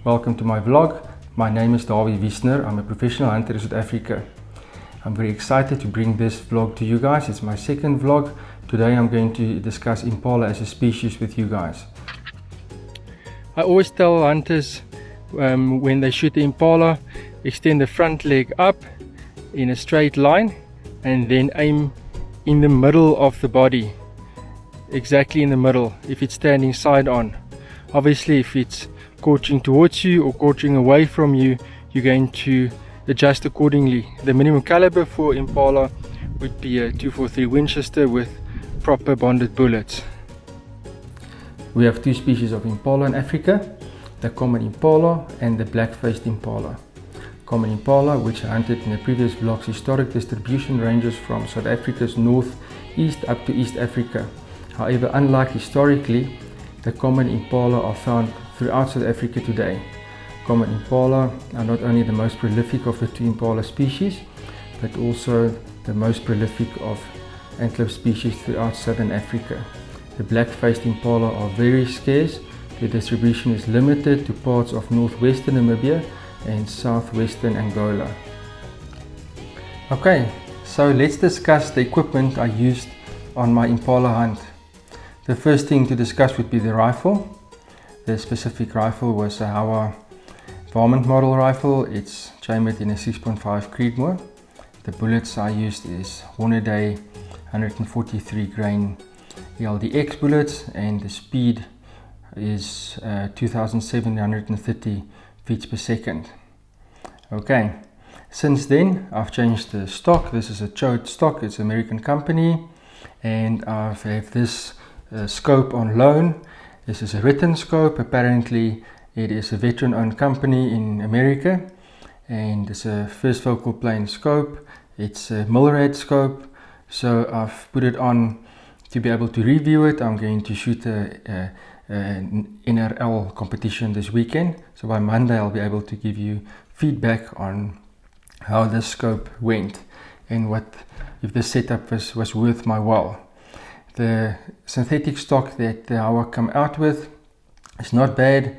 Welcome to my vlog. My name is Dawie Wiesner. I'm a professional hunter in South Africa. I'm very excited to bring this vlog to you guys. It's my second vlog. Today I'm going to discuss Impala as a species with you guys. I always tell hunters when they shoot the Impala, extend the front leg up in a straight line and then aim in the middle of the body, exactly in the middle if it's standing side on. Obviously if it's coaching towards you or coaching away from you, you're going to adjust accordingly. The minimum caliber for Impala would be a 243 Winchester with proper bonded bullets. We have two species of Impala in Africa, the common Impala and the black-faced Impala. Common Impala, which I hunted in the previous vlog's historic distribution, ranges from South Africa's northeast up to East Africa. However, unlike historically, the common Impala are found throughout South Africa today. Common Impala are not only the most prolific of the two Impala species, but also the most prolific of antelope species throughout Southern Africa. The black-faced Impala are very scarce. Their distribution is limited to parts of northwestern Namibia and southwestern Angola. Okay, so let's discuss the equipment I used on my Impala hunt. The first thing to discuss would be the rifle. The specific rifle was a Howa varmint model rifle. It's chambered in a 6.5 Creedmoore. The bullets I used is Hornady 143 grain ELD X bullets, and the speed is 2730 feet per second. Okay, since then I've changed the stock. This is a Chode stock, it's an American company, and I have this scope on loan. This is a written scope. Apparently it is a veteran owned company in America, and it's a first focal plane scope. It's a Milrad scope, so I've put it on to be able to review it. I'm going to shoot an NRL competition this weekend, so by Monday I'll be able to give you feedback on how this scope went and what if the setup was worth my while. The synthetic stock that the Howa come out with is not bad,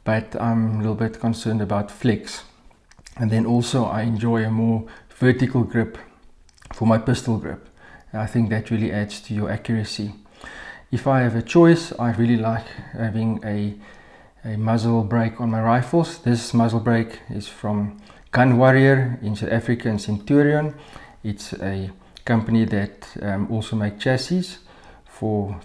but I'm a little bit concerned about flex. And then also I enjoy a more vertical grip for my pistol grip. I think that really adds to your accuracy. If I have a choice, I really like having a muzzle brake on my rifles. This muzzle brake is from Gun Warrior in South Africa and Centurion. It's a company that also make chassis for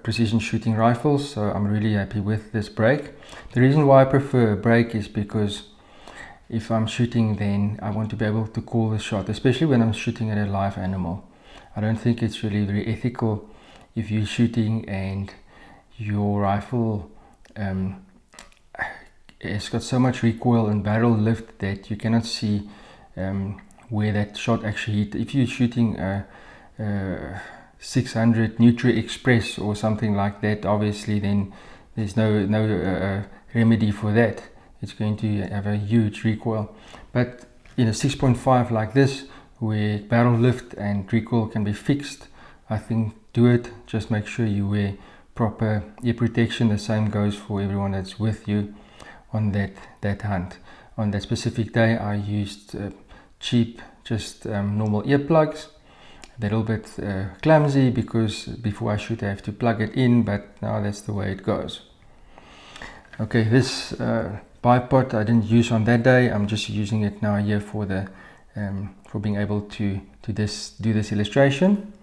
precision shooting rifles, so I'm really happy with this brake. The reason why I prefer a brake is because if I'm shooting, then I want to be able to call the shot, especially when I'm shooting at a live animal. I don't think it's really very ethical if you're shooting and your rifle it's got so much recoil and barrel lift that you cannot see where that shot actually hit. If you're shooting a 600 Nutri Express or something like that, obviously then there's no remedy for that. It's going to have a huge recoil. But in a 6.5 like this, where barrel lift and recoil can be fixed, I think do it. Just make sure you wear proper ear protection. The same goes for everyone that's with you on that hunt. On that specific day I used cheap, just normal earplugs. They're a little bit clumsy because before I shoot I have to plug it in, but now that's the way it goes. Okay, this bipod I didn't use on that day. I'm just using it now here for the for being able to do this illustration.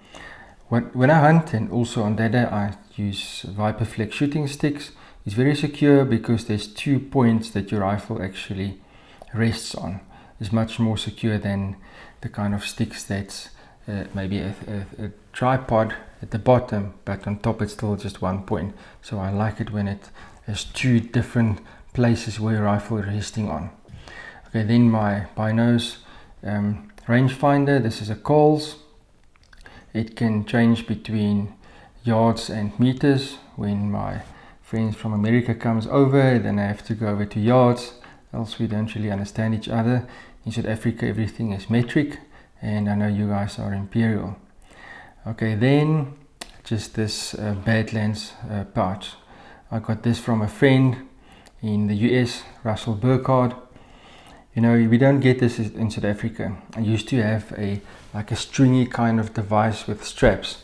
When I hunt, and also on that day, I use Viper Flex shooting sticks. It's very secure because there's 2 points that your rifle actually rests on. It's much more secure than the kind of sticks that's maybe a tripod at the bottom, but on top it's still just 1 point. So I like it when it has 2 different places where your rifle is resting on. Okay, then my binos rangefinder. This is a Kahles. It can change between yards and meters. When my friends from America comes over, then I have to go over to yards, else we don't really understand each other. In South Africa everything is metric, and I know you guys are imperial. Okay, then just this Badlands pouch. I got this from a friend in the US, Russell Burkhardt. You know, we don't get this in South Africa. I used to have like a stringy kind of device with straps.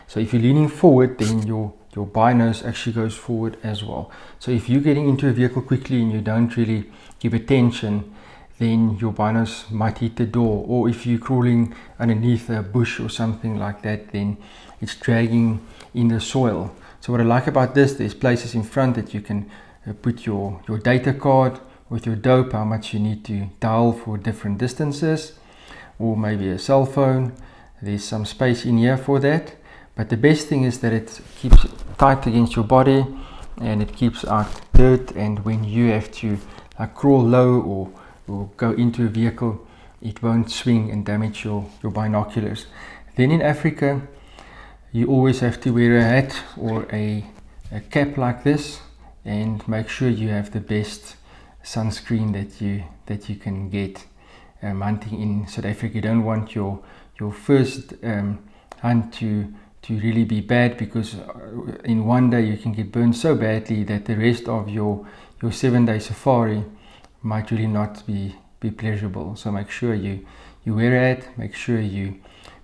So if you're leaning forward, then your binose actually goes forward as well. So if you're getting into a vehicle quickly and you don't really give attention, then your binose might hit the door. Or if you're crawling underneath a bush or something like that, then it's dragging in the soil. So what I like about this, there's places in front that you can put your data card with your dope, how much you need to dial for different distances, or maybe a cell phone. There's some space in here for that. But the best thing is that it keeps tight against your body and it keeps out dirt, and when you have to like crawl low or go into a vehicle, it won't swing and damage your binoculars. Then in Africa, you always have to wear a hat or a cap like this, and make sure you have the best sunscreen that you can get hunting in South Africa. You don't want your first hunt to really be bad, because in one day you can get burned so badly that the rest of your 7-day safari might really not be pleasurable. So make sure you wear a hat, make sure you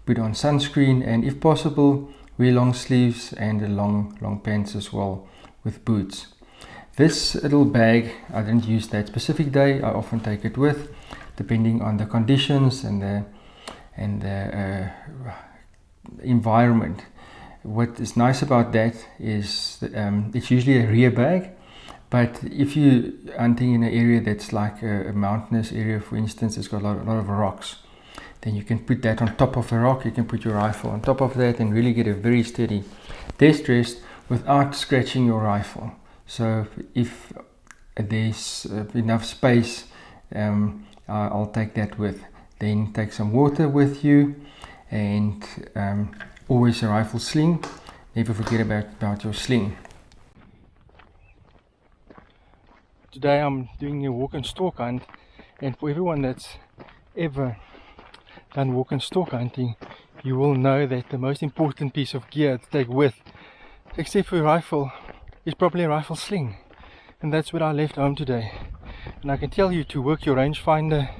put on sunscreen, and if possible wear long sleeves and a long pants as well with boots. This little bag, I didn't use that specific day. I often take it with, depending on the conditions and the environment. What is nice about that is it's usually a rear bag, but if you're hunting in an area that's like a mountainous area, for instance, it's got a lot of rocks, then you can put that on top of a rock. You can put your rifle on top of that and really get a very steady test rest without scratching your rifle. So if there's enough space, I'll take that with. Then take some water with you, and always a rifle sling. Never forget about your sling. Today I'm doing a walk and stalk hunt, and for everyone that's ever done walk and stalk hunting, you will know that the most important piece of gear to take with, except for your rifle, is probably a rifle sling. And that's what I left home today. And I can tell you, to work your rangefinder,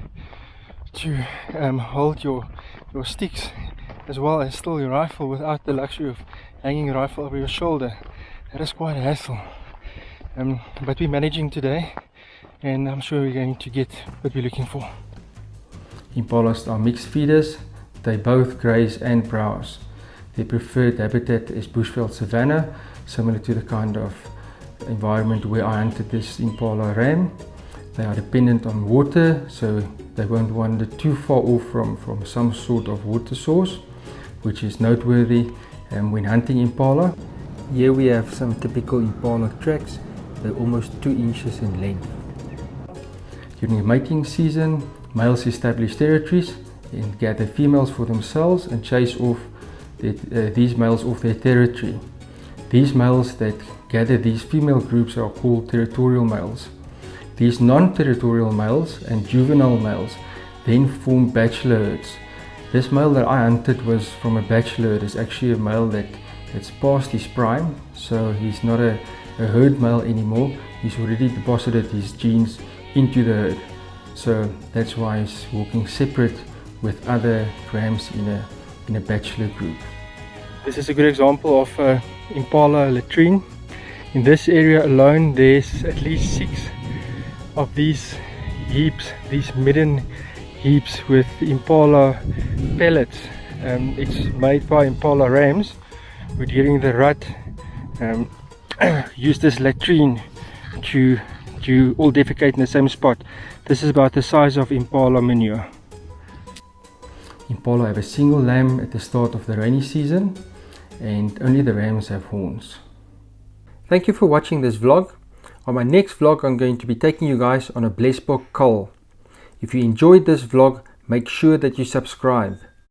to hold your sticks as well as still your rifle without the luxury of hanging your rifle over your shoulder, that is quite a hassle. But we're managing today, and I'm sure we're going to get what we're looking for. Impalas are mixed feeders. They both graze and browse. Their preferred habitat is bushveld savanna, similar to the kind of environment where I hunted this Impala ram. They are dependent on water, so they won't wander too far off from some sort of water source, which is noteworthy when hunting Impala. Here we have some typical Impala tracks. They're almost 2 inches in length. During the mating season, males establish territories and gather females for themselves and chase off these males off their territory. These males that gather these female groups are called territorial males. These non-territorial males and juvenile males then form bachelor herds. This male that I hunted was from a bachelor herd. It's actually a male that's past his prime, so he's not a herd male anymore. He's already deposited his genes into the herd, so that's why he's walking separate with other rams in a bachelor group. This is a good example of Impala latrine. In this area alone, there's at least 6 of these heaps, these midden heaps with Impala pellets. It's made by Impala rams who during the rut use this latrine to all defecate in the same spot. This is about the size of Impala manure. Impala have a single lamb at the start of the rainy season, and only the rams have horns. Thank you for watching this vlog. On my next vlog, I'm going to be taking you guys on a blesbok cull. If you enjoyed this vlog, make sure that you subscribe.